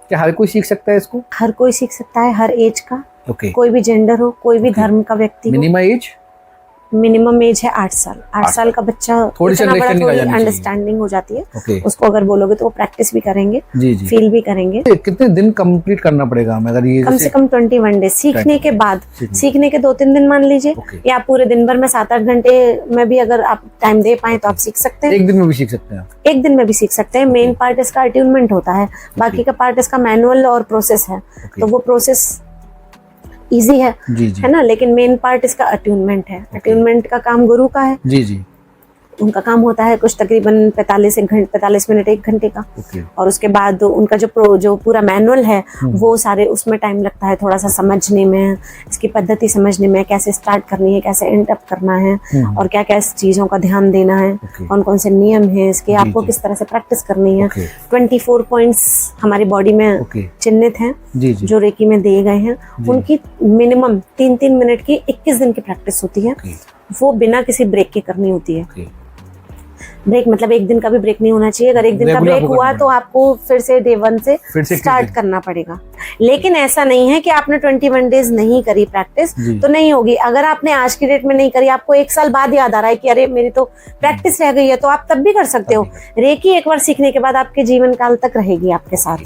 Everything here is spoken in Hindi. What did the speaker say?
क्या हर कोई सीख सकता है इसको? हर कोई सीख सकता है, हर एज का, ओके। कोई भी जेंडर हो, कोई भी धर्म का व्यक्ति हो। Minimum age? मिनिमम एज है 8 साल। 8 साल का बच्चा थोड़ी सी इतना बड़ा, अंडरस्टैंडिंग आ थोड़ी जानी चाहिए। अंडरस्टैंडिंग हो जाती है। ओके। उसको अगर बोलोगे तो वो प्रैक्टिस भी करेंगे, जी जी। फील भी करेंगे। कितने दिन कंप्लीट करना पड़ेगा हमें अगर ये कम से कम 21 डेज सीखने के बाद, सीखने के 2-3 दिन मान लीजिए, या पूरे दिन भर में 7-8 घंटे में भी अगर आप टाइम दे पाए तो आप सीख सकते हैं। एक दिन में भी सीख सकते हैं आप? एक दिन में भी सीख सकते हैं। मेन पार्ट इसका अट्यूनमेंट होता है, बाकी का पार्ट इसका मैनुअल और प्रोसेस है। तो वो प्रोसेस इजी है, जी जी। है ना, लेकिन मेन पार्ट इसका अट्यूनमेंट है। अट्यूनमेंट का काम गुरु का है। जी जी। उनका काम होता है कुछ तकरीबन 45 मिनट 1 घंटे का। और उसके बाद उनका जो पूरा मैनुअल है वो सारे, उसमें टाइम लगता है थोड़ा सा समझने में, इसकी पद्धति समझने में, कैसे स्टार्ट करनी है, कैसे एंड अप करना है, और क्या क्या चीजों का ध्यान देना है, कौन कौन से नियम है इसके, आपको किस तरह से प्रैक्टिस करनी है। 24 पॉइंट्स हमारी बॉडी में चिन्हित हैं जो रेकी में दिए गए हैं। उनकी मिनिमम 3-3 मिनट की 21 दिन की प्रैक्टिस होती है। वो बिना किसी ब्रेक के करनी होती है। ब्रेक मतलब एक दिन का भी ब्रेक नहीं होना चाहिए। अगर एक दिन का ब्रेक हुआ तो आपको फिर से डे 1 से स्टार्ट करना पड़ेगा। लेकिन ऐसा नहीं है कि आपने 21 डेज नहीं करी प्रैक्टिस तो नहीं होगी। अगर आपने आज की डेट में नहीं करी, आपको 1 साल बाद याद आ रहा है कि अरे मेरी तो प्रैक्टिस रह गई है, तो आप तब भी कर सकते हो। रेकी एक बार सीखने के बाद आपके जीवन काल तक रहेगी आपके साथ।